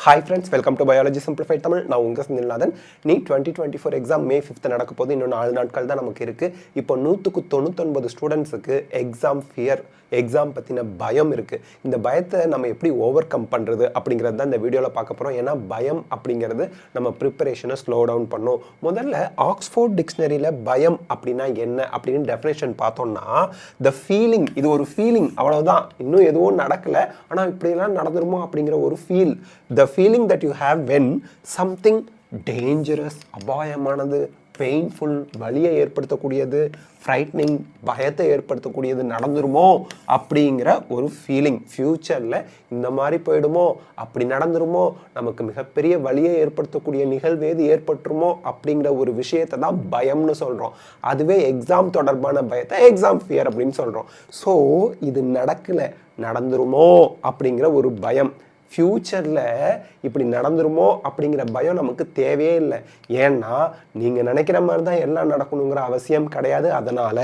Hi friends, welcome to Biology Simplified Tamil. நான் உங்க Senthilnathan. NEET 2024 exam May 5th நடக்க போகுது. இன்னும் 4 நாட்கள் தான் நமக்கு இருக்கு. இப்போ 199 ஸ்டூடெண்ட்ஸுக்கு எக்ஸாம் ஃபியர், எக்ஸாம் பத்தின பயம் இருக்கு. இந்த பயத்தை நம்ம எப்படி ஓவர் கம் பண்றது அப்படிங்கிறது தான் இந்த வீடியோல பார்க்க போறோம். ஏன்னா பயம் அப்படிங்கிறது நம்ம ப்ரிப்பரேஷனை ஸ்லோ டவுன் பண்ணும். முதல்ல ஆக்ஸ்ஃபோர்ட் டிக்ஷனரியில பயம் அப்படின்னா என்ன அப்படின்னு டெஃபினேஷன் பார்த்தோம்னா, த ஃபீலிங், இது ஒரு ஃபீலிங், அவ்வளவுதான். இன்னும் எதுவும் நடக்கல, ஆனா இப்படியெல்லாம் நடந்துருமோ அப்படிங்கிற ஒரு feel. The feeling that you have when something dangerous, அபாயமானது, பெயின்ஃபுல், வலியை ஏற்படுத்தக்கூடியது, ஃப்ரைட்னிங், பயத்தை ஏற்படுத்தக்கூடியது நடந்துருமோ அப்படிங்கிற ஒரு ஃபீலிங். ஃப்யூச்சரில் இந்த மாதிரி போயிடுமோ, அப்படி நடந்துருமோ, நமக்கு மிகப்பெரிய வலியை ஏற்படுத்தக்கூடிய நிகழ்வு எது ஏற்பட்டுருமோ அப்படிங்கிற ஒரு விஷயத்தை தான் பயம்னு சொல்கிறோம். அதுவே எக்ஸாம் தொடர்பான பயத்தை எக்ஸாம் ஃபியர் அப்படின்னு சொல்கிறோம். ஸோ இது நடக்கலை, நடந்துருமோ அப்படிங்கிற ஒரு பயம். ஃப்யூச்சரில் இப்படி நடந்துருமோ அப்படிங்கிற பயம் நமக்கு தேவையே இல்லை. ஏன்னா நீங்கள் நினைக்கிற மாதிரி தான் எல்லாம் நடக்கணுங்கிற அவசியம் கிடையாது. அதனால்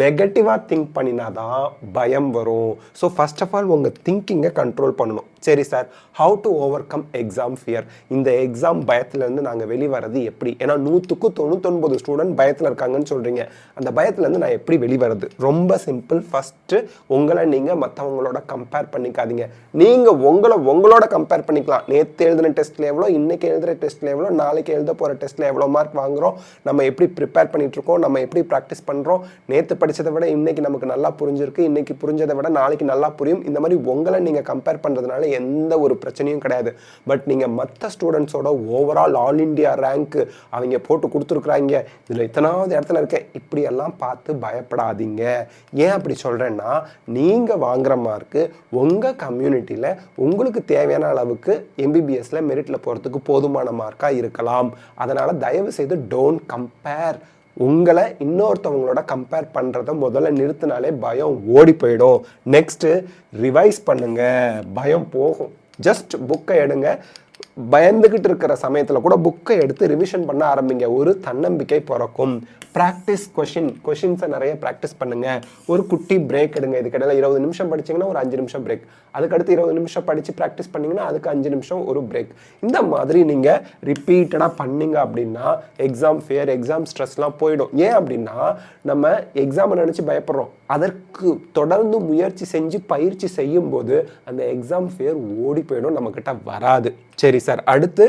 நெகட்டிவாக திங்க் பண்ணினா தான் பயம் வரும். ஸோ ஃபர்ஸ்ட் ஆஃப் ஆல் உங்கள் திங்கிங்கை கண்ட்ரோல் பண்ணணும். சரி sir, how to over come exam fear, இந்த எக்ஸாம் பயத்துலேருந்து நாங்கள் வெளிவரது எப்படி? ஏன்னா 199 ஸ்டூடெண்ட் பயத்தில் இருக்காங்கன்னு சொல்கிறீங்க. அந்த பயத்துலேருந்து நான் எப்படி வெளிவரது? ரொம்ப சிம்பிள். ஃபஸ்ட்டு உங்களை நீங்கள் மற்றவங்களோட கம்பேர் பண்ணிக்காதீங்க. நீங்கள் உங்களோட கம்பேர் பண்ணிக்கலாம். நேற்று எழுதின டெஸ்ட்டில் எவ்வளோ, இன்றைக்கி எழுதுகிற டெஸ்ட்டில் எவ்வளோ, நாளைக்கு எழுத போகிற டெஸ்ட்டில் எவ்வளோ மார்க் வாங்குகிறோம், நம்ம எப்படி ப்ரிப்பேர் பண்ணிகிட்ருக்கோம், நம்ம எப்படி ப்ராக்டிஸ் பண்ணுறோம், நேற்று படித்ததை விட இன்றைக்கி நமக்கு நல்லா புரிஞ்சிருக்கு, இன்றைக்கி புரிஞ்சதை விட நாளைக்கு நல்லா புரியும். இந்த மாதிரி உங்களை நீங்கள் கம்பேர் பண்ணுறதுனால எந்த ஒரு பிரச்சனையும் கிடையாது. பட் நீங்கள் மற்ற ஸ்டூடெண்ட்ஸோட ஓவரால் ஆல் இண்டியா ரேங்க்கு அவங்க போட்டு கொடுத்துருக்குறாங்க, இதில் இத்தனாவது இடத்துல இருக்க, இப்படியெல்லாம் பார்த்து பயப்படாதீங்க. ஏன் அப்படி சொல்கிறேன்னா, நீங்கள் வாங்குகிற மார்க்கு உங்கள் கம்யூனிட்டியில் உங்களுக்கு தேவையான அளவுக்கு எம்பிபிஎஸ்ல மெரிட்ல போகிறதுக்கு போதுமான மார்க்காக இருக்கலாம். அதனால் தயவு செய்து டோன்ட் கம்பேர். உங்களை இன்னொருத்தவங்களோட கம்பேர் பண்ணுறத முதல்ல நிறுத்தினாலே பயம் ஓடி போயிடும். நெக்ஸ்ட்டு ரிவைஸ் பண்ணுங்க, பயம் போகும். ஜஸ்ட் புக்கை எடுங்க. பயந்துக்கிட்டு இருக்கிற சமயத்தில் கூட புக்கை எடுத்து ரிவிஷன் பண்ண ஆரம்பிங்க. ஒரு தன்னம்பிக்கை பிறக்கும். ப்ராக்டிஸ் கொஷின்ஸை நிறைய ப்ராக்டிஸ் பண்ணுங்க. ஒரு குட்டி பிரேக் எடுங்க. இதுக்கிடையில 20 நிமிஷம் படிச்சிங்கன்னா ஒரு 5 நிமிஷம் பிரேக், அதுக்கடுத்து 20 நிமிஷம் படித்து ப்ராக்டிஸ் பண்ணிங்கன்னா அதுக்கு 5 நிமிஷம் ஒரு பிரேக். இந்த மாதிரி நீங்கள் ரிப்பீட்டடாக பண்ணிங்க அப்படின்னா எக்ஸாம் ஃபியர், எக்ஸாம் ஸ்ட்ரெஸ்லாம் போயிடும். ஏன் அப்படின்னா நம்ம எக்ஸாமை நினச்சி பயப்படுறோம். அதற்கு தொடர்ந்து முயற்சி செஞ்சு பயிற்சி செய்யும் போது அந்த எக்ஸாம் ஃபியர் ஓடி போயிடும், நம்மக்கிட்ட வராது. சரி சார், அடுத்து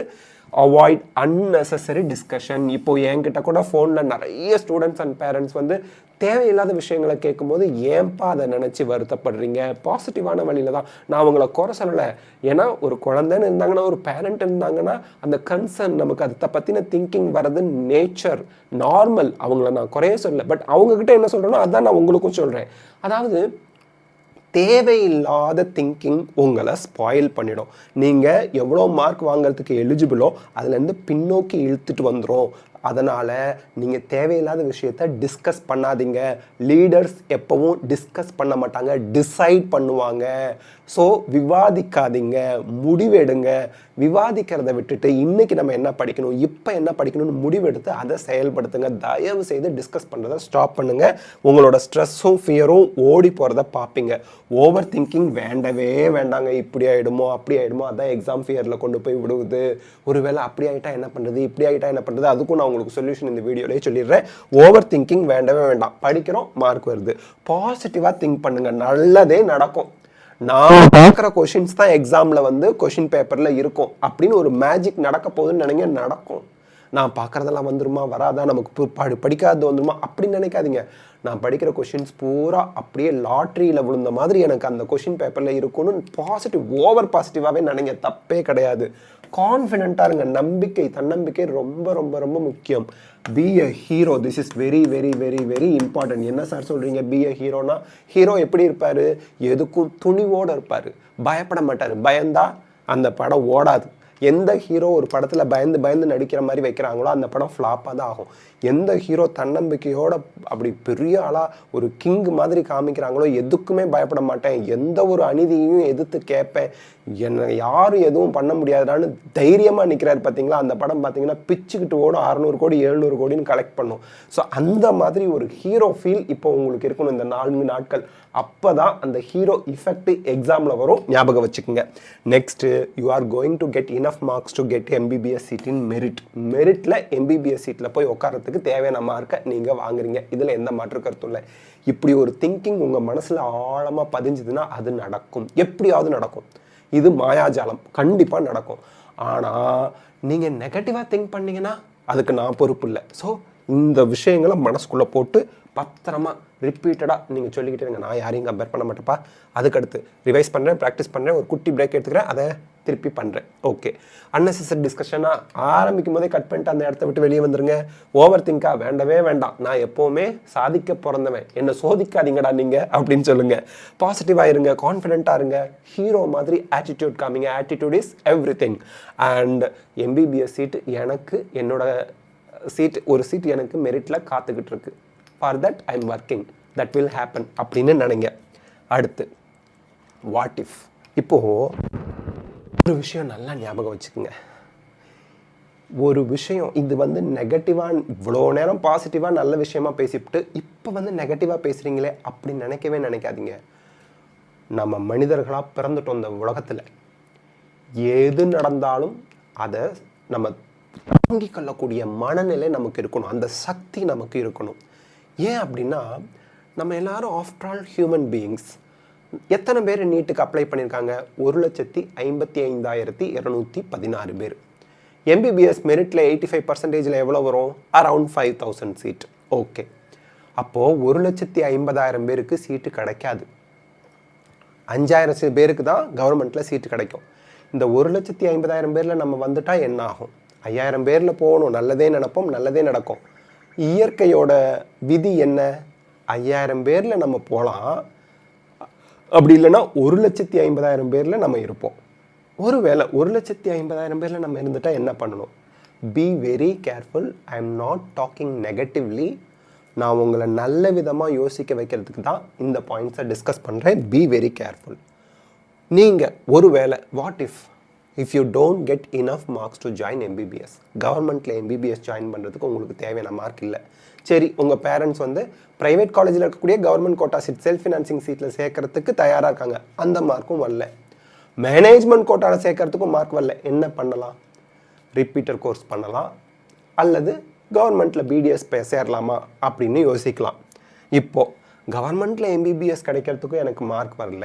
அவாய்ட் அன்னெசரி டிஸ்கஷன். இப்போ என்கிட்ட கூட ஃபோனில் நிறைய ஸ்டூடெண்ட்ஸ் அண்ட் பேரண்ட்ஸ் வந்து தேவையில்லாத விஷயங்களை கேட்கும்போது ஏன்பா அதை நினச்சி வருத்தப்படுறீங்க? பாசிட்டிவான வழியில் தான். நான் அவங்கள குறை சொல்லலை. ஏன்னா ஒரு குழந்தைன்னு இருந்தாங்கன்னா, ஒரு பேரண்ட் இருந்தாங்கன்னா, அந்த கன்சர்ன், நமக்கு அதை பற்றின திங்கிங் வர்றது நேச்சர், நார்மல். அவங்கள நான் குறைய சொல்லலை. பட் அவங்கக்கிட்ட என்ன சொல்கிறேனோ அதான் நான் உங்களுக்கும் சொல்கிறேன். அதாவது தேவையில்லாத திங்கிங் உங்களை ஸ்பாயில் பண்ணிடும். நீங்கள் எவ்வளோ மார்க் வாங்கிறதுக்கு எலிஜிபிளோ அதுலேருந்து பின்னோக்கி இழுத்துட்டு வந்துடும். அதனால் நீங்கள் தேவையில்லாத விஷயத்தை டிஸ்கஸ் பண்ணாதீங்க. லீடர்ஸ் எப்பவும் டிஸ்கஸ் பண்ண மாட்டாங்க, டிசைட் பண்ணுவாங்க. ஸோ விவாதிக்காதீங்க, முடிவெடுங்க. விவாதிக்கிறத விட்டுட்டு இன்றைக்கி நம்ம என்ன படிக்கணும், இப்போ என்ன படிக்கணும்னு முடிவெடுத்து அதை செயல்படுத்துங்க. தயவு செய்து டிஸ்கஸ் பண்ணுறதை ஸ்டாப் பண்ணுங்கள். உங்களோட ஸ்ட்ரெஸ்ஸும் ஃபியரும் ஓடி போகிறத பார்ப்பீங்க. ஓவர் திங்கிங் வேண்டவே வேண்டாங்க. இப்படி ஆகிடுமோ அப்படி ஆகிடுமோ, அதான் எக்ஸாம் ஃபியரில் கொண்டு போய் விடுவது. ஒருவேளை அப்படி ஆகிட்டா என்ன பண்ணுறது, இப்படி ஆகிட்டா என்ன பண்ணுறது, அதுக்கும் நான் உங்களுக்கு சொல்யூஷன் இந்த வீடியோலேயே சொல்லிடுறேன். ஓவர் திங்கிங் வேண்டவே வேண்டாம். படிக்கிறோம், மார்க் வருது, பாசிட்டிவாக திங்க் பண்ணுங்கள், நல்லதே நடக்கும். நான் பார்க்குற கொஷின்ஸ் தான் எக்ஸாமில் வந்து கொஷின் பேப்பரில் இருக்கும் அப்படின்னு ஒரு மேஜிக் நடக்க போகுதுன்னு நினைங்க, நடக்கும். நான் பார்க்குறதெல்லாம் வந்துருமா வராதா, நமக்கு படிக்காதது வந்துருமா அப்படின்னு நினைக்காதீங்க. நான் படிக்கிற கொஷின்ஸ் பூரா அப்படியே லாட்ரியில் விழுந்த மாதிரி எனக்கு அந்த கொஷின் பேப்பரில் இருக்கும்னு பாசிட்டிவ், ஓவர் பாசிட்டிவாகவே நினைங்க, தப்பே கிடையாது. கான்ஃபிடென்ட்டாக இருங்க. நம்பிக்கை, தன்னம்பிக்கை ரொம்ப ரொம்ப ரொம்ப முக்கியம். B a hero. This is very very very very important. என்ன சார் சொல்கிறீங்க பி எ ஹீரோனா? ஹீரோ எப்படி இருப்பார்? எதுக்கும் துணிவோடு இருப்பார், பயப்பட மாட்டார். பயந்தா அந்த படம் ஓடாது. எந்த ஹீரோ ஒரு படத்தில் பயந்து பயந்து நடிக்கிற மாதிரி வைக்கிறாங்களோ அந்த படம் ஃப்ளாப்பாக தான் ஆகும். எந்த ஹீரோ தன்னம்பிக்கையோட அப்படி பெரிய ஆளாக ஒரு கிங் மாதிரி காமிக்கிறாங்களோ, எதுக்குமே பயப்பட மாட்டேன், எந்த ஒரு அநீதியையும் எதிர்த்து கேட்பேன், என்னை யாரும் எதுவும் பண்ண முடியாதான்னு தைரியமாக நிற்கிறாரு பார்த்தீங்களா, அந்த படம் பார்த்தீங்கன்னா பிச்சுக்கிட்டு ஓடும் 600 கோடி 700 கோடின்னு கலெக்ட் பண்ணும். ஸோ அந்த மாதிரி ஒரு ஹீரோ ஃபீல் இப்போ உங்களுக்கு இருக்கணும் இந்த 4 நாட்கள். அப்போ தான் அந்த ஹீரோ இஃபெக்ட் எக்ஸாமில் வரும், ஞாபகம் வச்சுக்கோங்க. Next, you are going to get enough marks to get MBBS seat in merit. மெரிட்டில் எம்பிபிஎஸ் சீட்டில் போய் உட்காரத்துக்கு தேவையான மார்க்கை நீங்கள் வாங்குறீங்க. இதில் எந்த மாற்று கருத்தும் இல்லை. இப்படி ஒரு திங்கிங் உங்கள் மனசில் ஆழமாக பதிஞ்சுதுன்னா அது நடக்கும், எப்படியாவது நடக்கும். இது மாயாஜாலம், கண்டிப்பாக நடக்கும். ஆனால் நீங்கள் நெகட்டிவாக திங்க் பண்ணிங்கன்னா அதுக்கு நான் பொறுப்பு இல்லை. ஸோ இந்த விஷயங்களை மனசுக்குள்ளே போட்டு பத்திரமா ரிப்பீட்டடாக நீங்கள் சொல்லிக்கிட்டே இருங்க. நான் யாரையும் கம்பேர் பண்ண மாட்டேப்பா, அதுக்கடுத்து ரிவைஸ் பண்ணுறேன், ப்ராக்டிஸ் பண்ணுறேன், ஒரு குட்டி பிரேக் எடுத்துக்கிறேன், அதை திருப்பி பண்ணுறேன். ஓகே, அன்னெசரி டிஸ்கஷனாக ஆரம்பிக்கும் போதே கட் பண்ணிட்டு அந்த இடத்த விட்டு வெளியே வந்துருங்க. ஓவர் திங்கா வேண்டவே வேண்டாம். நான் எப்போவுமே சாதிக்க பிறந்தவன், என்னை சோதிக்காதீங்கடா நீங்கள் அப்படின்னு சொல்லுங்கள். பாசிட்டிவாக இருங்க, கான்ஃபிடென்ட்டாக இருங்க, ஹீரோ மாதிரி ஆட்டிடியூட் காமிங்க. Attitude is every thing. And MBBS சீட்டு எனக்கு, என்னோட சீட், ஒரு சீட் எனக்கு மெரிட்டில் காத்துக்கிட்டு இருக்கு. For that I am working, that will happen அப்படின்னு நினைங்க. அடுத்து வாட் இஃப். இப்போது ஒரு விஷயம் நல்லா ஞாபகம் வச்சுக்கோங்க. ஒரு விஷயம் இது வந்து நெகட்டிவாக, இவ்வளோ நேரம் பாசிட்டிவாக நல்ல விஷயமா பேசிவிட்டு இப்போ வந்து நெகட்டிவாக பேசுகிறீங்களே அப்படின்னு நினைக்கவே நினைக்காதீங்க. நம்ம மனிதர்களாக பிறந்துட்டோம் இந்த உலகத்தில். எது நடந்தாலும் அதை நம்ம தாங்கிக் கொள்ளக்கூடிய மனநிலை நமக்கு இருக்கணும், அந்த சக்தி நமக்கு இருக்கணும். ஏன் அப்படின்னா, நம்ம எல்லாரும் ஆஃப்டர் ஆல் ஹியூமன் பீயிங்ஸ். எத்தனை பேர் நீட்டுக்கு அப்ளை பண்ணியிருக்காங்க? 1,55,216 பேர். எம்பிபிஎஸ் மெரிட்டில் 85% எவ்வளோ வரும்? Around 5,000 seat. ஓகே, அப்போது 1,50,000 பேருக்கு சீட்டு கிடைக்காது. 5,000 பேருக்கு தான் கவர்மெண்ட்டில் சீட்டு கிடைக்கும். இந்த 1,50,000 பேரில் நம்ம வந்துட்டால் என்ன ஆகும்? 5,000 பேரில் போகணும், நல்லதே நினைப்போம், நல்லதே நடக்கும். இயற்கையோட விதி என்ன? 5,000 பேரில் நம்ம போகலாம், அப்படி இல்லைன்னா 1,50,000 பேரில் நம்ம இருப்போம். ஒருவேளை 1,50,000 பேரில் நம்ம இருந்துட்டால் என்ன பண்ணணும்? B very careful. I am not talking negatively. நான் உங்களை நல்ல விதமாக யோசிக்க வைக்கிறதுக்கு தான் இந்த பாயிண்ட்ஸை டிஸ்கஸ் பண்ணுறேன். Be very careful. நீங்கள் ஒருவேளை what if you don't get enough marks to join MBBS, கவர்மெண்ட்டில் எம்பிபிஎஸ் ஜாயின் பண்ணுறதுக்கு உங்களுக்கு தேவையான மார்க் இல்லை. சரி, உங்கள் பேரண்ட்ஸ் வந்து ப்ரைவேட் காலேஜில் இருக்கக்கூடிய government quota seat, self financing சீட்டில் சேர்க்கறதுக்கு தயாராக இருக்காங்க, அந்த மார்க்கும் வரல. மேனேஜ்மெண்ட் கோட்டாவில் சேர்க்கறதுக்கும் மார்க் வரல. என்ன பண்ணலாம்? ரிப்பீட்டர் கோர்ஸ் பண்ணலாம், அல்லது கவர்மெண்ட்டில் பிடிஎஸ் சேரலாமா அப்படின்னு யோசிக்கலாம். இப்போது கவர்மெண்ட்டில் எம்பிபிஎஸ் கிடைக்கிறதுக்கும் எனக்கு மார்க் வரல,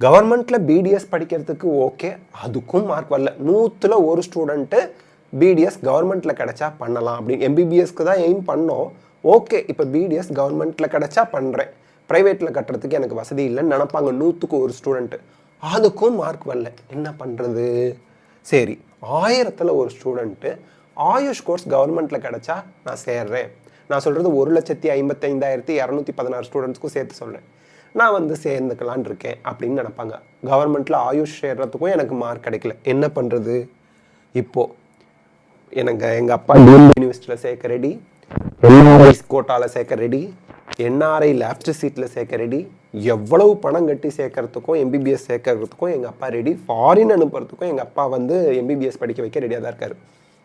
கவர்மெண்ட்டில் பிடிஎஸ் படிக்கிறதுக்கு ஓகே, அதுக்கும் மார்க் வரல. 100ல் 1 ஸ்டூடெண்ட்டு பிடிஎஸ் கவர்மெண்ட்டில் கிடைச்சா பண்ணலாம் அப்படின்னு எம்பிபிஎஸ்க்கு தான் எய்ம் பண்ணோம். ஓகே, இப்போ பிடிஎஸ் கவர்மெண்ட்டில் கிடைச்சா பண்ணுறேன், ப்ரைவேட்டில் கட்டுறதுக்கு எனக்கு வசதி இல்லைன்னு நினப்பாங்க 100க்கு 1 ஸ்டூடெண்ட்டு. அதுக்கும் மார்க் வரல. என்ன பண்ணுறது? சரி, 1000ல் 1 ஸ்டூடெண்ட்டு ஆயுஷ் கோர்ஸ் கவர்மெண்ட்டில் கிடைச்சா நான் சேர்றேன். நான் சொல்கிறது 1,55,216 ஸ்டூடெண்ட்ஸ்க்கும் சேர்த்து சொல்கிறேன். நான் வந்து சேர்ந்துக்கலான் இருக்கேன் அப்படின்னு நினைப்பாங்க. கவர்மெண்ட்டில் ஆயுஷ் சேர்றதுக்கும் எனக்கு மார்க் கிடைக்கல. என்ன பண்ணுறது? இப்போது எனக்கு எங்கள் அப்பா யூனிவர்சிட்டியில் சேர்க்க ரெடி, என்ஆர்ஐ கோட்டாவில் சேர்க்க ரெடி, என்ஆர்ஐ லெஃப்ட் சீட்டில் சேர்க்க ரெடி, எவ்வளவு பணம் கட்டி சேர்க்கறதுக்கும் எம்பிபிஎஸ் சேர்க்கறதுக்கும் எங்கள் அப்பா ரெடி, ஃபாரின் அனுப்புறதுக்கும் எங்கள் அப்பா வந்து எம்பிபிஎஸ் படிக்க வைக்க ரெடியாக தான் இருக்கார்.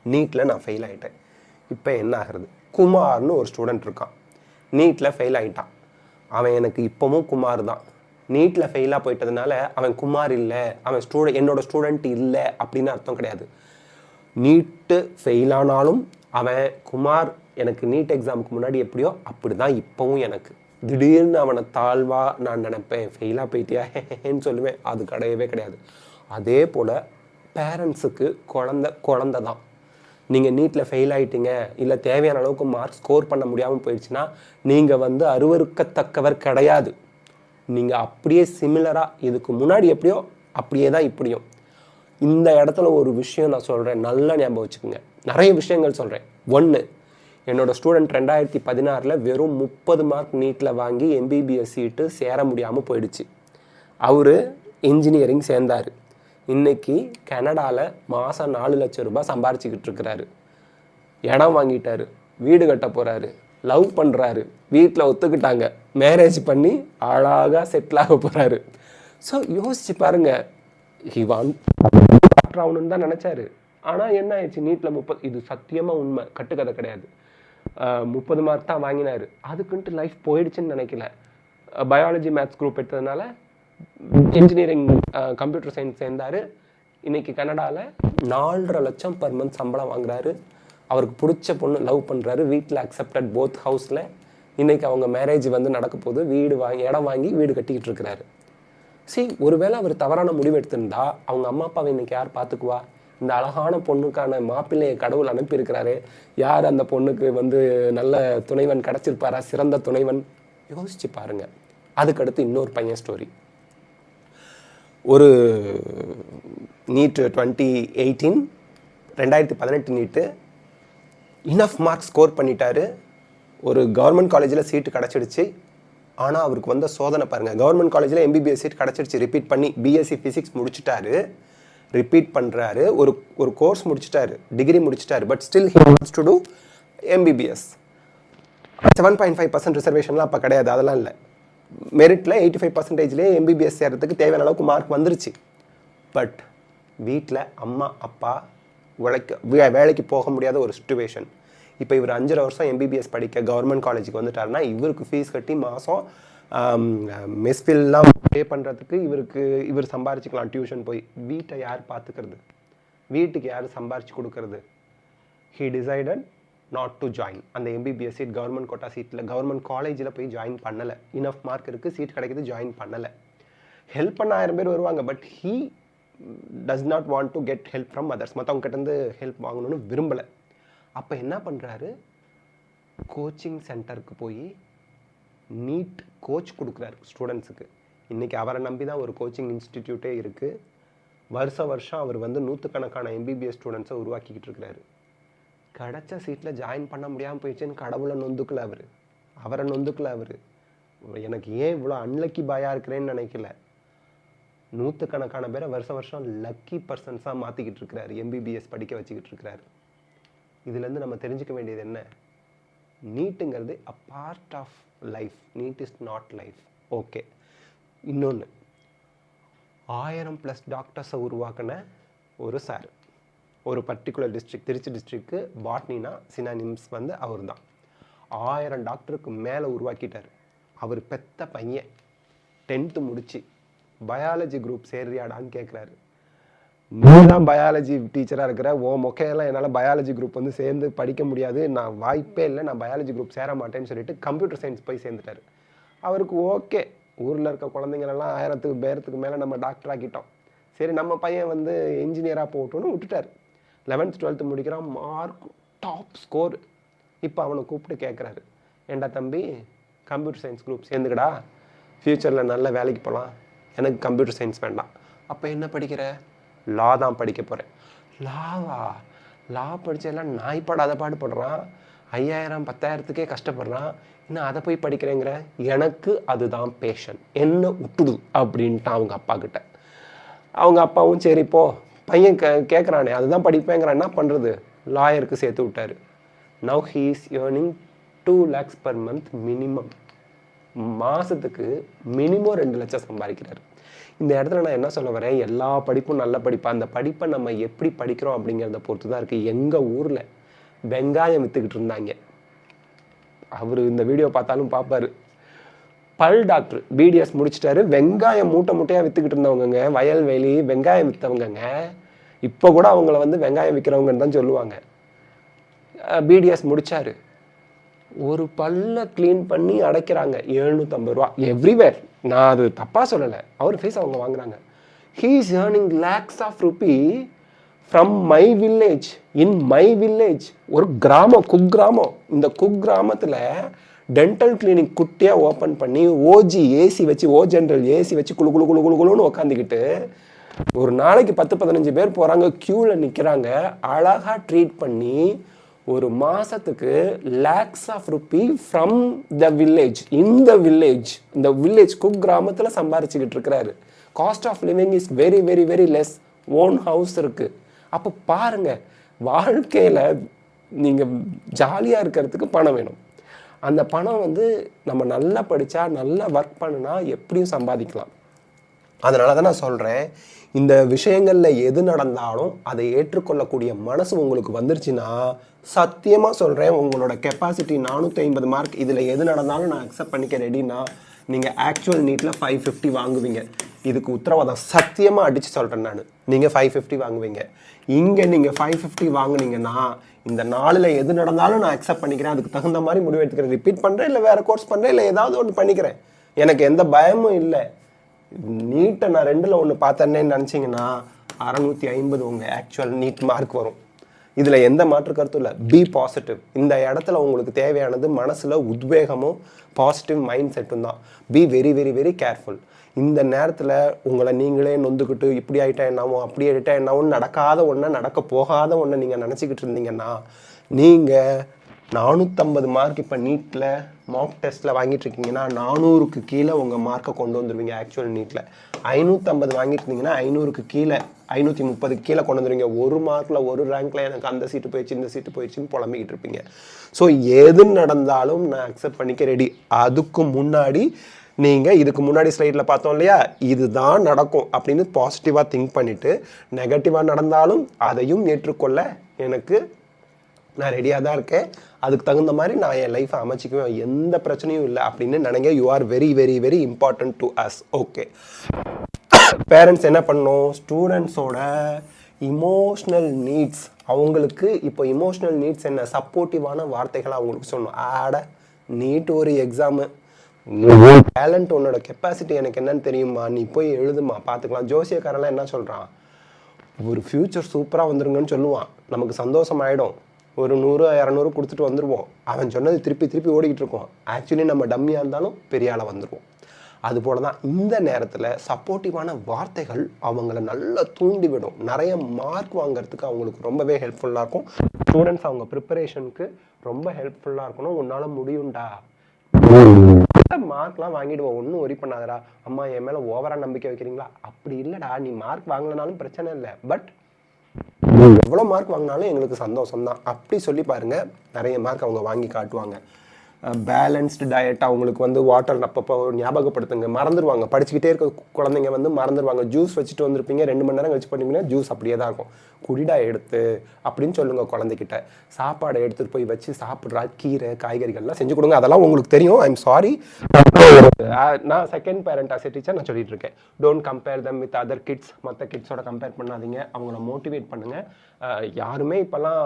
நீட்டில் நான் ஃபெயில் ஆகிட்டேன். இப்போ என்ன ஆகிறது? குமார்னு ஒரு ஸ்டூடெண்ட் இருக்கான், நீட்டில் ஃபெயில் ஆகிட்டான். அவன் எனக்கு இப்போவும் குமார் தான். நீட்டில் ஃபெயிலாக போயிட்டதுனால அவன் குமார் இல்லை, அவன் என்னோட ஸ்டூடெண்ட் இல்லை அப்படின்னு அர்த்தம் கிடையாது. நீட்டு ஃபெயிலானாலும் அவன் குமார். எனக்கு நீட் எக்ஸாமுக்கு முன்னாடி எப்படியோ அப்படி தான் இப்போவும் எனக்கு. திடீர்னு அவனை தாழ்வாக நான் நினைப்பேன், ஃபெயிலாக போயிட்டியான்னு சொல்லுவேன். அது கிடையவே கிடையாது. அதே போல் பேரண்ட்ஸுக்கு குழந்த தான். நீங்கள் நீட்டில் ஃபெயில் ஆகிட்டீங்க, இல்லை தேவையான அளவுக்கு மார்க் ஸ்கோர் பண்ண முடியாமல் போயிடுச்சுன்னா நீங்கள் வந்து அருவருக்கத்தக்கவர் கிடையாது. நீங்கள் அப்படியே சிமிலராக இதுக்கு முன்னாடி எப்படியோ அப்படியே தான் இப்படியும். இந்த இடத்துல ஒரு விஷயம் நான் சொல்கிறேன், நல்லா ஞாபகம் வச்சுக்கோங்க. நிறைய விஷயங்கள் சொல்கிறேன். 1, என்னோடய ஸ்டூடெண்ட் 2016 வெறும் 30 மார்க் நீட்டில் வாங்கி எம்பிபிஎஸ் சீட்டு சேர முடியாமல் போயிடுச்சு. அவர் இன்ஜினியரிங் சேர்ந்தார். இன்னைக்கு கனடாவில் மாதம் 4 லட்சம் ரூபாய் சம்பாரிச்சிக்கிட்டு இருக்கிறாரு. இடம் வாங்கிட்டாரு, வீடு கட்ட போகிறாரு, லவ் பண்ணுறாரு, வீட்டில் ஒத்துக்கிட்டாங்க, மேரேஜ் பண்ணி அழகாக செட்டில் ஆக போகிறாரு. ஸோ யோசிச்சு பாருங்க, டாக்டர் ஆகணும்னு தான் நினச்சாரு. ஆனால் என்ன ஆயிடுச்சு, நீட்டில் 30, இது சத்தியமாக உண்மை, கட்டுக்கதை கிடையாது, 30 மார்க் தான் வாங்கினார். அதுக்குன்ட்டு லைஃப் போயிடுச்சுன்னு நினைக்கல. பயாலஜி மேத்ஸ் குரூப் எடுத்ததுனால இன்ஜினியரிங் கம்ப்யூட்டர் சயின்ஸ் சேர்ந்தார். இன்றைக்கி கனடாவில் 4.5 லட்சம் பர் மந்த் சம்பளம் வாங்குறாரு. அவருக்கு பிடிச்ச பொண்ணு லவ் பண்ணுறாரு, வீட்டில் அக்செப்டட் போத் ஹவுஸில். இன்றைக்கி அவங்க மேரேஜ் வந்து நடக்க போது, இடம் வாங்கி வீடு கட்டிக்கிட்டு இருக்கிறாரு. ஒருவேளை அவர் தவறான முடிவு எடுத்திருந்தா அவங்க அம்மா அப்பாவை இன்றைக்கி யார் பார்த்துக்குவா? இந்த அழகான பொண்ணுக்கான மாப்பிள்ளையை கடவுள் அனுப்பியிருக்கிறாரு. யார் அந்த பொண்ணுக்கு வந்து நல்ல துணைவன் கிடச்சிருப்பாரா, சிறந்த துணைவன்? யோசிச்சு பாருங்கள். அதுக்கடுத்து இன்னொரு பையன் ஸ்டோரி. ஒரு நீட் 2018 நீட்டு இனஃப் மார்க் ஸ்கோர் பண்ணிட்டாரு. ஒரு கவர்மெண்ட் காலேஜில் சீட்டு கிடச்சிடுச்சு. ஆனால் அவருக்கு வந்த சோதனை பாருங்கள். கவர்மெண்ட் காலேஜில் MBBS சீட் கிடச்சிடுச்சு, ரிப்பீட் பண்ணி. BSc ஃபிசிக்ஸ் முடிச்சுட்டாரு, ரிப்பீட் பண்ணுறாரு. ஒரு கோர்ஸ் முடிச்சுட்டாரு, டிகிரி முடிச்சுட்டாரு. But still he wants to do MBBS. 7.5% ரிசர்வேஷன்லாம் அப்போ கிடையாது, அதெல்லாம் இல்லை. மெரிட்டில் 85%லேயே MBBS சேர்கிறதுக்கு தேவையான அளவுக்கு மார்க் வந்துருச்சு. பட் வீட்டில் அம்மா அப்பா வேலைக்கு போக முடியாத ஒரு சிச்சுவேஷன். இப்போ இவர் 5.5 வருஷம் MBBS படிக்க கவர்மெண்ட் காலேஜுக்கு வந்துட்டாருன்னா இவருக்கு ஃபீஸ் கட்டி மாதம் மெஸ்ஃபில்லாம் பே பண்ணுறதுக்கு இவர் சம்பாரிச்சிக்கலாம். டியூஷன் போய் வீட்டை யார் பார்த்துக்கிறது? வீட்டுக்கு யார் சம்பாரிச்சு கொடுக்கறது? He decided not to join அந்த MBBS சீட். கவர்மெண்ட் கோட்டா சீட்டில் கவர்மெண்ட் காலேஜில் போய் ஜாயின் பண்ணலை. இனஃப் மார்க் இருக்குது, சீட் கிடைக்கிது, ஜாயின் பண்ணலை. ஹெல்ப் பண்ண 1000 பேர் வருவாங்க. But he does not want to get help from others. மற்றவங்க கிட்டேருந்து ஹெல்ப் வாங்கணும்னு விரும்பலை. அப்போ என்ன பண்ணுறாரு, கோச்சிங் சென்டருக்கு போய் நீட் கோச் கொடுக்குறாரு ஸ்டூடெண்ட்ஸுக்கு. இன்றைக்கி அவரை நம்பி தான் ஒரு கோச்சிங் இன்ஸ்டிடியூட்டே இருக்குது. வருஷம் அவர் வந்து 100கணக்கான MBBS ஸ்டூடெண்ட்ஸை உருவாக்கிக்கிட்டு இருக்கிறாரு. கிடச்ச சீட்டில் ஜாயின் பண்ண முடியாமல் போயிடுச்சுன்னு கடவுளை நொந்துக்கல அவரை நொந்துக்கல அவர். எனக்கு ஏன் இவ்வளோ அன்லக்கி பாயாக இருக்கிறேன்னு நினைக்கல. 100கணக்கான பேரை வருஷம் லக்கி பர்சன்ஸாக மாற்றிக்கிட்டு இருக்கிறாரு, MBBS படிக்க வச்சுக்கிட்டு இருக்கிறாரு. இதுலேருந்து நம்ம தெரிஞ்சுக்க வேண்டியது என்ன? நீட்டுங்கிறது a part of life, NEET is not life. Okay. இன்னொன்று, 1000+ டாக்டர்ஸை உருவாக்கின ஒரு சார், ஒரு பர்டிகுலர் டிஸ்ட்ரிக்ட், திருச்சி டிஸ்ட்ரிக்ட்டு பாட்னினா சினானிம்ஸ் வந்து அவர் தான். 1000 டாக்டருக்கு மேலே உருவாக்கிட்டார். அவர் பெத்த பையன் 10th முடிச்சு பயாலஜி குரூப் சேர்றியாடான்னு கேட்குறாரு. நீ தான் பயாலஜி டீச்சராக இருக்கிற, ஓ மொக்கையெல்லாம் என்னால் பயாலஜி குரூப் வந்து சேர்ந்து படிக்க முடியாது, நான் வாய்ப்பே இல்லை, நான் பயாலஜி குரூப் சேர மாட்டேன்னு சொல்லிட்டு கம்ப்யூட்டர் சயின்ஸ் போய் சேர்ந்துட்டார். அவருக்கு ஓகே, ஊரில் இருக்க குழந்தைங்களெல்லாம் 1000 பேருக்கு மேலே நம்ம டாக்டர் ஆக்கிட்டோம், சரி நம்ம பையன் வந்து இன்ஜினியராக போட்டோன்னு விட்டுட்டார். 11th 12th முடிக்கிறான், மார்க் டாப் ஸ்கோர். இப்போ அவனை கூப்பிட்டு கேட்குறாரு, ஏண்டா தம்பி கம்ப்யூட்டர் சயின்ஸ் குரூப் சேர்ந்துக்கடா, ஃப்யூச்சரில் நல்ல வேலைக்கு போகலாம், எனக்கு கம்ப்யூட்டர் சயின்ஸ் வேண்டாம். அப்போ என்ன படிக்கிற? லா தான் படிக்க போகிறேன். லாவா? லா படித்தெல்லாம் நாய்ப்பாடு அதை பாடுபடுறான், 5000 10,000த்துக்கே கஷ்டப்படுறான், இன்னும் அதை போய் படிக்கிறேங்கிற? எனக்கு அதுதான் பேஷன், என்ன விட்டுடு அப்படின்ட்டான் அவங்க அப்பா கிட்ட. அவங்க அப்பாவும் சரி போ, பையன் கேட்குறானே அதுதான் படிப்பேங்கிறான், என்ன பண்ணுறது, லாயருக்கு சேர்த்து விட்டார். Now he is earning 2 lakhs per month minimum. மாதத்துக்கு மினிமம் 2 லட்சம் சம்பாதிக்கிறார். இந்த இடத்துல நான் என்ன சொல்ல வரேன், எல்லா படிப்பும் நல்ல படிப்பா, அந்த படிப்பை நம்ம எப்படி படிக்கிறோம் அப்படிங்கிறத பொறுத்து தான் இருக்குது. எங்கள் ஊரில் வெங்காயம் விற்றுக்கிட்டு இருந்தாங்க, அவர் இந்த வீடியோ பார்த்தாலும் பார்ப்பார். பல் டாக்டர் BDS முடிச்சிட்டாரு, வெங்காயம் மூட்டையாக விற்றுக்கிட்டு இருந்தவங்க, வயல்வெளி வெங்காயம் விற்றவங்க. இப்போ கூட அவங்கள வந்து வெங்காயம் விற்கிறவங்கன்னு தான் சொல்லுவாங்க. BDS முடித்தார், ஒரு பல்ல க்ளீன் பண்ணி அடைக்கிறாங்க 750 ரூபா எவ்ரிவேர். நான் அது தப்பாக சொல்லலை, அவர் ஃபீஸ் அவங்க வாங்குறாங்க. He is earning lakhs of rupees from my village, in my village. ஒரு கிராமம், குக்கிராமம். இந்த குக்கிராமத்தில் டென்டல் கிளினிக் குட்டியாக ஓப்பன் பண்ணி ஓஜி ஏசி வச்சு, ஜென்ரல் ஏசி வச்சு குழு குழு குழு குழு குழுன்னு உக்காந்துக்கிட்டு ஒரு நாளைக்கு 10-15 பேர் போகிறாங்க, க்யூவில் நிற்கிறாங்க, அழகாக ட்ரீட் பண்ணி ஒரு மாதத்துக்கு lakhs of rupees from the village, இந்த வில்லேஜ் குக் கிராமத்தில் சம்பாரிச்சுக்கிட்டு இருக்கிறாரு. Cost of living is very very very less. Own house இருக்குது. அப்போ பாருங்கள், வாழ்க்கையில் நீங்கள் ஜாலியாக இருக்கிறதுக்கு பணம் வேணும். அந்த பணம் வந்து நம்ம நல்லா படித்தா, நல்லா ஒர்க் பண்ணுனா எப்படியும் சம்பாதிக்கலாம். அதனால தான் நான் சொல்கிறேன், இந்த விஷயங்களில் எது நடந்தாலும் அதை ஏற்றுக்கொள்ளக்கூடிய மனசு உங்களுக்கு வந்துருச்சுன்னா, சத்தியமாக சொல்கிறேன், உங்களோட கெப்பாசிட்டி 450 மார்க், இதில் எது நடந்தாலும் நான் அக்செப்ட் பண்ணிக்க ரெடினா நீங்கள் ஆக்சுவல் நீட்டில் 550 வாங்குவீங்க. இதுக்கு உத்தரவாதம் சத்தியமாக அடித்து சொல்கிறேன் நான். நீங்கள் 550 வாங்குவீங்க. இங்கே நீங்கள் 550 வாங்குனீங்கன்னா இந்த 4ல் எது நடந்தாலும் நான் அக்செப்ட் பண்ணிக்கிறேன், அதுக்கு தகுந்த மாதிரி முடிவு எடுத்துக்கிறேன். ரிப்பீட் பண்ணுறேன், இல்லை வேறு கோர்ஸ் பண்ணுறேன், இல்லை ஏதாவது ஒன்று பண்ணிக்கிறேன். எனக்கு எந்த பயமும் இல்லை. நீட்டை நான் 2ல் ஒன்று பார்த்தேன்னே நினச்சிங்கன்னா 650 உங்கள் ஆக்சுவல் நீட் மார்க் வரும். இதில் எந்த மாற்று கருத்தும் இல்லை. Be positive. இந்த இடத்துல உங்களுக்கு தேவையானது மனசில் உத்வேகமும் பாசிட்டிவ் மைண்ட் செட்டும் தான். Be very very very careful. இந்த நேரத்தில் உங்களை நீங்களே நொந்துக்கிட்டு இப்படி ஆகிட்டா என்னாவும் அப்படி ஆகிட்டா என்னாவும் நடக்காத ஒன்றை, நடக்க போகாத ஒன்றை நீங்கள் நினச்சிக்கிட்டு இருந்தீங்கன்னா, நீங்கள் 450 மார்க் இப்போ நீட்டில் மார்க் டெஸ்ட்டில் வாங்கிட்டு இருக்கீங்கன்னா 400க்கு கீழே உங்கள் மார்க்கை கொண்டு வந்துடுவீங்க. ஆக்சுவல் நீட்டில் 550 வாங்கிட்டு இருந்தீங்கன்னா 500க்கு கீழே, 530க்கு கீழே கொண்டு வந்துடுவீங்க. ஒரு மார்க்கில் ஒரு ரேங்க்கில் எனக்கு அந்த சீட்டு போயிடுச்சு, இந்த சீட்டு போயிடுச்சுன்னு புலம்பிக்கிட்டு இருப்பீங்க. ஸோ எது நடந்தாலும் நான் அக்செப்ட் பண்ணிக்க ரெடி. அதுக்கு முன்னாடி நீங்கள் இதுக்கு முன்னாடி ஸ்லைடில் பார்த்தோம் இல்லையா, இதுதான் நடக்கும் அப்படின்னு பாசிட்டிவாக திங்க் பண்ணிவிட்டு, நெகட்டிவாக நடந்தாலும் அதையும் ஏற்றுக்கொள்ள எனக்கு நான் ரெடியாக தான் இருக்கேன். அதுக்கு தகுந்த மாதிரி நான் என் லைஃப்பை அமைச்சிக்குவேன், எந்த பிரச்சனையும் இல்லை அப்படின்னு நினைங்க. You are very very very important to us. Okay, parents என்ன பண்ணணும், ஸ்டூடெண்ட்ஸோட இமோஷ்னல் நீட்ஸ், அவங்களுக்கு இப்போ இமோஷ்னல் நீட்ஸ் என்ன, சப்போர்ட்டிவான வார்த்தைகளை அவங்களுக்கு சொல்லணும். ஆட நீட் ஒரு எக்ஸாமு, டேலண்ட், உன்னோட கெப்பாசிட்டி எனக்கு என்னன்னு தெரியுமா, நீ போய் எழுதுமா பார்த்துக்கலாம். ஜோசியக்காரெல்லாம் என்ன சொல்கிறான், ஒரு ஃப்யூச்சர் சூப்பராக வந்துருங்கன்னு சொல்லுவான், நமக்கு சந்தோஷம் ஆகிடும், ஒரு 100-200 கொடுத்துட்டு வந்துடுவோம். அவன் சொன்னது திருப்பி திருப்பி ஓடிக்கிட்டு இருக்கோம். ஆக்சுவலி நம்ம டம்மியாக இருந்தாலும் பெரிய ஆளாக வந்துடுவோம். அதுபோல தான் இந்த நேரத்தில் சப்போர்ட்டிவான வார்த்தைகள் அவங்கள நல்லா தூண்டிவிடும். நிறைய மார்க் வாங்கிறதுக்கு அவங்களுக்கு ரொம்பவே ஹெல்ப்ஃபுல்லாக இருக்கும். ஸ்டூடெண்ட்ஸ் அவங்க ப்ரிப்பரேஷனுக்கு ரொம்ப ஹெல்ப்ஃபுல்லாக இருக்கணும். உன்னால் முடியும்டா, மார்க்லாம் வாங்கிடுவோம், ஒன்றும் ஒரி பண்ணாதடா, அம்மா என் மேலே ஓவராக நம்பிக்கை வைக்கிறீங்களா, அப்படி இல்லைடா, நீ மார்க் வாங்கினாலும் பிரச்சனை இல்லை, பட் எவ்வளோ மார்க் வாங்கினாலும் எங்களுக்கு சந்தோஷம் தான், அப்படி சொல்லி பாருங்கள். நிறைய மார்க் அவங்க வாங்கி காட்டுவாங்க. பேலன்ஸ்டு டயட், அவங்களுக்கு வந்து வாட்டர் அப்பப்போ ஞாபகப்படுத்துங்க, மறந்துடுவாங்க. படிச்சுக்கிட்டே இருக்க குழந்தைங்க வந்து மறந்துடுவாங்க. ஜூஸ் வச்சுட்டு வந்திருப்பீங்க, 2 மணி நேரம் கழிச்சு பண்ணிங்கன்னா ஜூஸ் அப்படியே தான் இருக்கும். குடிடா எடுத்து அப்படின்னு சொல்லுங்கள் குழந்தைகிட்ட. சாப்பாடை எடுத்துகிட்டு போய் வச்சு சாப்பிட்றா, கீரை காய்கறிகள்லாம் செஞ்சு கொடுங்க. அதெல்லாம் உங்களுக்கு தெரியும். ஐ எம் சாரி, நான் second parent as a teacher நான் சொல்லிட்டு இருக்கேன். Don't compare them with other kids. மற்ற கிட்ஸோட கம்பேர் பண்ணாதீங்க, அவங்கள மோட்டிவேட் பண்ணுங்கள். யாருமே இப்போல்லாம்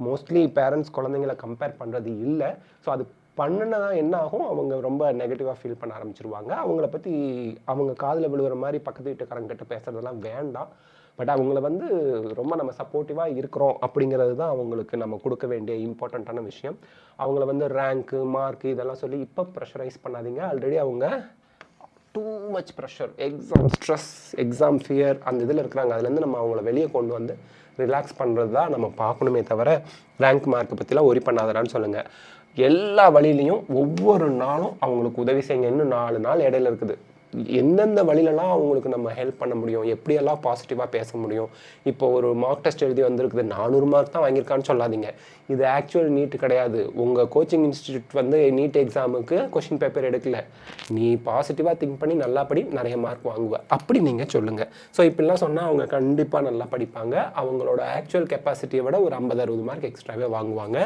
மோஸ்ட்லி பேரண்ட்ஸ் குழந்தைங்களை கம்பேர் பண்ணுறது இல்லை. ஸோ அது பண்ணுனா என்ன ஆகும், அவங்க ரொம்ப நெகட்டிவாக ஃபீல் பண்ண ஆரம்பிச்சிருவாங்க. அவங்கள பற்றி அவங்க காதில் விழுகிற மாதிரி பக்கத்து வீட்டுக்காரங்கிட்ட பேசுகிறதெல்லாம் வேண்டாம். பட் அவங்கள வந்து ரொம்ப நம்ம சப்போர்ட்டிவாக இருக்கிறோம் அப்படிங்கிறது தான் அவங்களுக்கு நம்ம கொடுக்க வேண்டிய இம்பார்ட்டண்ட்டான விஷயம். அவங்கள வந்து ரேங்க்கு மார்க்கு இதெல்லாம் சொல்லி இப்போ ப்ரெஷரைஸ் பண்ணாதீங்க. ஆல்ரெடி அவங்க too much pressure, exam stress, exam fear அந்த இதில் இருக்கிறாங்க. அதுலேருந்து நம்ம அவங்கள வெளியே கொண்டு வந்து ரிலாக்ஸ் பண்ணுறது தான் நம்ம பார்க்கணுமே தவிர ரேங்க் மார்க்கை பற்றிலாம் ஒரி பண்ணாதடான்னு சொல்லுங்கள். எல்லா வழியிலையும் ஒவ்வொரு நாளும் அவங்களுக்கு உதவி செய்யுங்க. இன்னும் 4 நாள் இடையில இருக்குது. எந்தெந்த வழியிலலாம் அவங்களுக்கு நம்ம ஹெல்ப் பண்ண முடியும், எப்படியெல்லாம் பாசிட்டிவாக பேச முடியும். இப்போ ஒரு மார்க் டெஸ்ட் எழுதி வந்திருக்குது, 400 மார்க் தான் வாங்கியிருக்கான்னு சொல்லாதீங்க. இது ஆக்சுவல் நீட்டு கிடையாது. உங்கள் கோச்சிங் இன்ஸ்டியூட் வந்து நீட் எக்ஸாமுக்கு கொஷின் பேப்பர் எடுக்கல. நீ பாசிட்டிவாக திங்க் பண்ணி நல்லா படி, நிறைய மார்க் வாங்குவ, அப்படி நீங்கள் சொல்லுங்கள். ஸோ இப்படிலாம் சொன்னால் அவங்க கண்டிப்பாக நல்லா படிப்பாங்க. அவங்களோட ஆக்சுவல் கெப்பாசிட்டியை விட ஒரு 50-60 மார்க் எக்ஸ்ட்ராவே வாங்குவாங்க.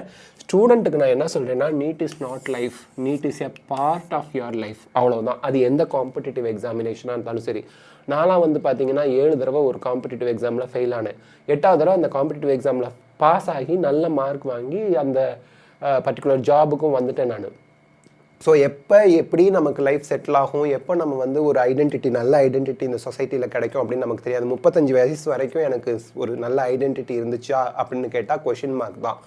ஸ்டூடெண்ட்டுக்கு நான் என்ன சொல்கிறேன்னா, NEET is not life, NEET is a part of your life, அவ்வளோதான். அது எந்த காம்படிட்டிவ் எக்ஸாமினேஷனாக இருந்தாலும் சரி. நான்லாம் வந்து பார்த்தீங்கன்னா 7 தடவை ஒரு காம்படிட்டிவ் எக்ஸாமில் ஃபெயில் ஆனேன். 8வது தடவை அந்த காம்படிட்டிவ் எக்ஸாமில் பாஸ் ஆகி நல்ல மார்க் வாங்கி அந்த பர்டிகுலர் ஜாபுக்கும் வந்துட்டேன் நான். ஸோ எப்போ எப்படி நமக்கு லைஃப் செட்டில் ஆகும், எப்போ நம்ம வந்து ஒரு ஐடென்டிட்டி, நல்ல ஐடென்டிட்டி இந்த சொசைட்டியில் கிடைக்கும் அப்படின்னு நமக்கு தெரியாது. 35 வயசு வரைக்கும் எனக்கு ஒரு நல்ல ஐடென்டிட்டி இருந்துச்சா அப்படின்னு கேட்டால் கொஷின் மார்க் தான்.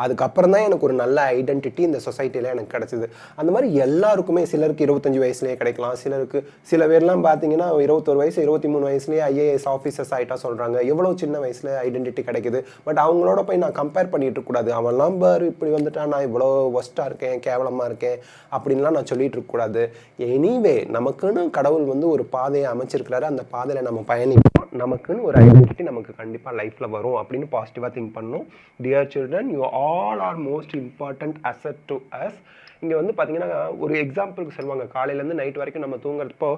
அதுக்கப்புறம் தான் எனக்கு ஒரு நல்ல ஐடென்டிட்டி இந்த சொசைட்டியில் எனக்கு கிடச்சிது. அந்த மாதிரி எல்லாருக்குமே, சிலருக்கு 25 வயசுலேயே கிடைக்கலாம், சிலருக்கு சில பேர்லாம் பார்த்தீங்கன்னா 21 வயசு 23 வயசுலேயே ஐஏஎஸ் ஆஃபீஸர்ஸ் ஆகிட்டா சொல்கிறாங்க. எவ்வளோ சின்ன வயசில் ஐடென்டிட்டி கிடைக்குது. பட் அவங்களோட போய் நான் கம்பேர் பண்ணிட்டு இருக்கக்கூடாது. அவன்லாம் பாரு இப்படி வந்துட்டா, நான் இவ்வளோ ஒஸ்ட்டாக இருக்கேன், கேவலமாக இருக்கேன் அப்படின்லாம் நான் சொல்லிட்டு இருக்கக்கூடாது. எனிவே நமக்குன்னு கடவுள் வந்து ஒரு பாதையை அமைச்சிருக்கிறாரு. அந்த பாதையில் நம்ம பயணிப்போம். நமக்குன்னு ஒரு ஐடென்டிட்டி நமக்கு கண்டிப்பாக லைஃப்பில் வரும் அப்படின்னு பாசிட்டிவாக திங்க் பண்ணணும். Dear children, you all are most important asset to us. இங்கே வந்து பார்த்தீங்கன்னா ஒரு எக்ஸாம்பிளுக்கு சொல்லுவாங்க, காலையிலேருந்து நைட் வரைக்கும் நம்ம தூங்குறப்போ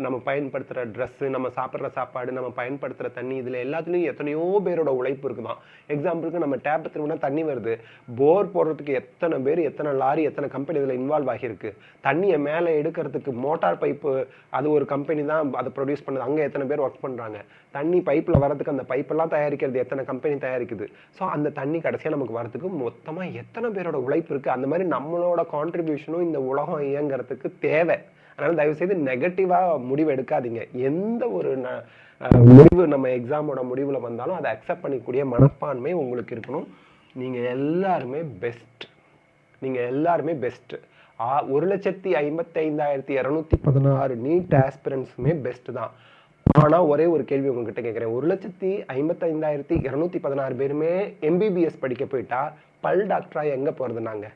நம்ம பயன்படுத்துகிற ட்ரெஸ்ஸு, நம்ம சாப்பிட்ற சாப்பாடு, நம்ம பயன்படுத்துகிற தண்ணி, இதில் எல்லாத்துலேயும் எத்தனையோ பேரோட உழைப்பு இருக்குதான். எக்ஸாம்பிளுக்கு நம்ம டேப் திரும்பினா தண்ணி வருது, போர் போடுறதுக்கு எத்தனை பேர், எத்தனை லாரி, எத்தனை கம்பெனி இதில் இன்வால்வ் ஆகியிருக்கு. தண்ணியை மேலே எடுக்கிறதுக்கு மோட்டார் பைப்பு, அது ஒரு கம்பெனி தான் அதை ப்ரொடியூஸ் பண்ணுது, அங்கே எத்தனை பேர் ஒர்க் பண்ணுறாங்க. தண்ணி பைப்பில் வரதுக்கு அந்த பைப்பெல்லாம் தயாரிக்கிறது எத்தனை கம்பெனி தயாரிக்குது. ஸோ அந்த தண்ணி கடைசியாக நமக்கு வரதுக்கு மொத்தமாக எத்தனை பேரோட உழைப்பு இருக்குது. அந்த மாதிரி நம்மளோட கான்ட்ரிபியூஷனும் இந்த உலகம் இயங்கிறதுக்கு தேவை. அதனால் தயவுசெய்து நெகட்டிவாக முடிவு எடுக்காதீங்க. எந்த ஒரு முடிவு நம்ம எக்ஸாமோட முடிவில் வந்தாலும் அதை அக்செப்ட் பண்ணிக்கூடிய மனப்பான்மை உங்களுக்கு இருக்கணும். நீங்கள் எல்லாருமே பெஸ்ட், நீங்கள் எல்லாருமே பெஸ்ட்டு. 1,55,216 நீட் ஆஸ்பிரன்ஸுமே பெஸ்ட்டு தான். ஆனால் ஒரே ஒரு கேள்வி உங்ககிட்ட கேட்குறேன், 1,55,216 பேருமே எம்பிபிஎஸ் படிக்க போயிட்டா பல் டாக்டராக எங்கே போகிறது? நாங்கள்